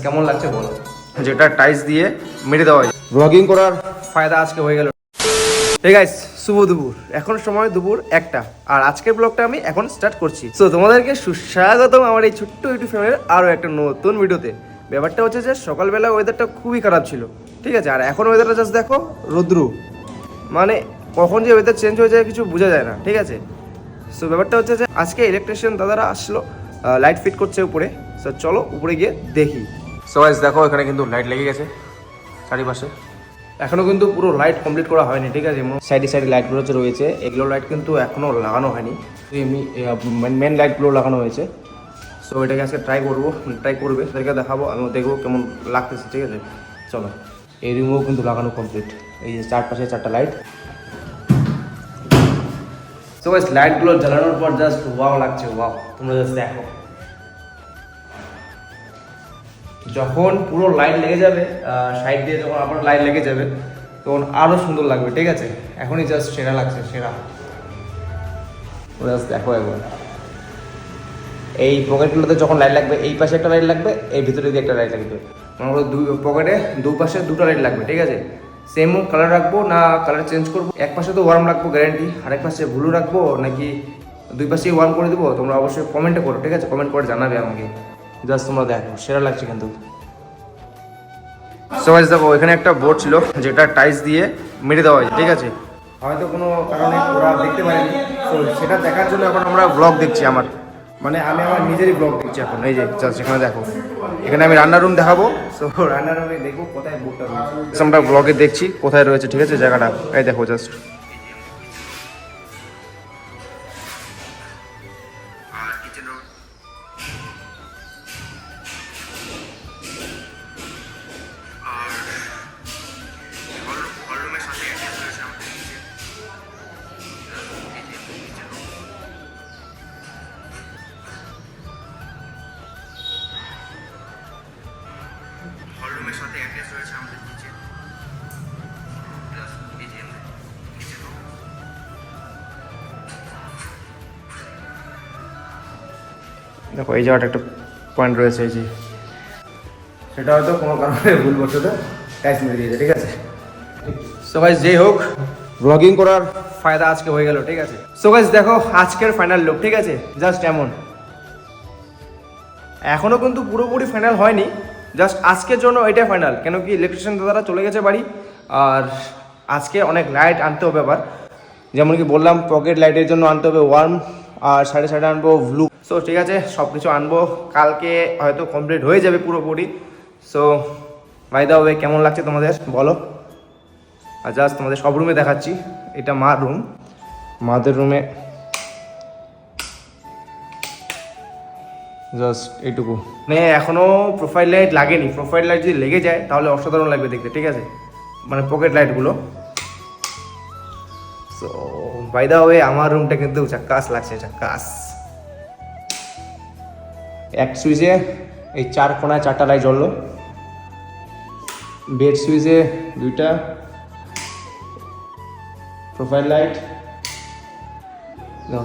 কেমন লাগছে বলো, যেটা টাইস দিয়ে মেরে দেওয়া হয়। ব্লগিং করার ফায়দা আজকে হয়ে গেল। হে গাইস, শুভ দুপুর। এখন সময় দুপুর 1টা, আর আজকের ব্লগটা আমি এখন স্টার্ট করছি। সো তোমাদেরকে সুস্বাগতম আমার এই ছোট্ট ইউটিউব চ্যানেলের আরও একটা নতুন ভিডিওতে। ব্যাপারটা হচ্ছে যে সকালবেলা ওয়েদারটা খুবই খারাপ ছিল, ঠিক আছে। আর এখন ওয়েদারটা জাস্ট দেখো, রৌদ্র, মানে কখন যে ওয়েদার চেঞ্জ হয়ে যায় কিছু বোঝা যায় না, ঠিক আছে। সো ব্যাপারটা হচ্ছে যে আজকে ইলেকট্রিশিয়ান দাদারা আসলো, লাইট ফিট করছে উপরে। সো চলো উপরে গিয়ে দেখি। সো গাইস দেখো, এখানে কিন্তু লাইট লেগে গেছে চারিপাশে। এখনো কিন্তু পুরো লাইট কমপ্লিট করা হয়নি, ঠিক আছে। সাইডে সাইডে লাইটগুলো যে রয়েছে, এগুলো লাইট কিন্তু এখনো লাগানো হয়নি। মেন লাইটগুলো লাগানো হয়েছে। সো এটাকে আজকে ট্রাই করবে, তাদেরকে দেখাবো, আমিও দেখবো কেমন লাগতেছে, ঠিক আছে। চলো, এই রুমেও কিন্তু লাগানো কমপ্লিট। এই যে চারপাশে 4টা লাইট। সো গাইস লাইটগুলো জ্বালানোর পর জাস্ট ওয়াও লাগছে, ওয়াও। তোমরা জাস্ট দেখো, যখন পুরো লাইট লেগে যাবে, সাইড দিয়ে যখন আবার লাইট লেগে যাবে, তখন আরও সুন্দর লাগবে, ঠিক আছে। এখনই জাস্ট সেরা লাগছে, সেরা। জাস্ট দেখো একবার, এই পকেটগুলোতে যখন লাইট লাগবে, এই পাশে একটা লাইট লাগবে, এই ভিতরে দিয়ে একটা লাইট লাগবে। মনে করো পকেটে দুপাশে 2টা লাইট লাগবে, ঠিক আছে। সেম কালার রাখবো না কালার চেঞ্জ করবো? এক পাশে তো ওয়ার্ম রাখবো গ্যারান্টি, আরেক পাশে ব্লু রাখবো, নাকি দুই পাশেই ওয়ার্ম করে দেবো? তোমরা অবশ্যই কমেন্টে করো, ঠিক আছে। কমেন্ট করে জানাবে আমাকে। জাস্ট তোমরা দেখো, সেরা লাগছে কিন্তু। সো গাইস দেখো, এখানে একটা বোর্ড ছিল যেটা টাইস দিয়ে মেরে দেওয়া হয়েছে, ঠিক আছে। হয়তো কোনো কারণে ওরা দেখতে পারেনি, তো সেটা দেখার জন্য এখন আমরা ব্লগ দেখছি। আমি আমার নিজেরই ব্লগ দেখছি এখন। এই যে জাস্ট এখানে দেখো, এখানে আমি রান্নার রুম দেখাবো। সো রান্নার রুমে দেখবো কোথায় বোর্ডটা রয়েছে। আমরা ব্লগে দেখছি কোথায় রয়েছে, ঠিক আছে, জায়গাটা। এই দেখো জাস্ট, হলরুমের সাথে অ্যাটাচ রয়েছে আমাদের কিচেন। দেখো এই জায়গাটা একটা পয়েন্ট রয়েছে, এই যে সেটা হয়তো কোনো কারণে ভুলবশত টাইস মেরে দিয়েছে, ঠিক আছে। সো গাইস যেই হোক, ব্লগিং করার ফায়দা আজকে হয়ে গেল, ঠিক আছে। সো গাইস দেখো আজকের ফাইনাল লুক, ঠিক আছে, জাস্ট এমন। এখনো কিন্তু পুরোপুরি ফাইনাল হয়নি, জাস্ট আজকের জন্য এটাই ফাইনাল। কেন কি ইলেকট্রিশিয়ান দাদারা চলে গেছে বাড়ি, আর আজকে অনেক লাইট আনতে হবে আবার। যেমন কি বললাম, পকেট লাইটের জন্য আনতে হবে ওয়ার্ম, আর সাইডে আনবো ব্লু। সো ঠিক আছে, সব কিছু আনবো, কালকে হয়তো কমপ্লিট হয়ে যাবে পুরোপুরি। সো বাই দা ওয়ে, কেমন লাগছে তোমাদের বলো। আর জাস্ট তোমাদের সব রুমে দেখাচ্ছি। এটা মার রুম, মাদের রুমে জাস্ট এইটুকু, মানে এখনো প্রোফাইল লাইট লাগেনি। প্রোফাইল লাইট যদি লেগে যায় তাহলে অসাধারণ লাগবে দেখতে, ঠিক আছে, মানে পকেট লাইটগুলো। সো বাই দা ওয়ে, আমার রুমটা কিন্তু ঝাক্কাস লাগছে, ঝাক্কাস। এক সুইচে এই 4 কোণায় 4টা লাইট জ্বললো, বেড সুইচে 2টা, প্রোফাইল লাইট,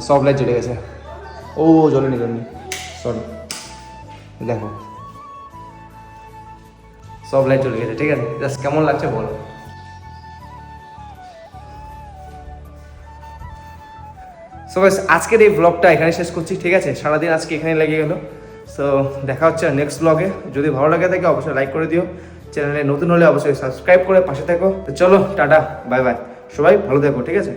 সব লাইট জ্বলে গেছে। ও জ্বলেনি, সরি, দেখো সব লাইট চলে গেছে, ঠিক আছে। জাস্ট কেমন লাগছে বলো। সো গাইস আজকের এই ব্লগটা এখানে শেষ করছি, ঠিক আছে। সারাদিন আজকে এখানে লেগে গেল। সো দেখা হচ্ছে নেক্সট ব্লগে। যদি ভালো লাগে থাকে অবশ্যই লাইক করে দিও, চ্যানেলে নতুন হলে অবশ্যই সাবস্ক্রাইব করে পাশে থাকো। তো চলো টাটা, বাই বাই, সবাই ভালো থেকো, ঠিক আছে।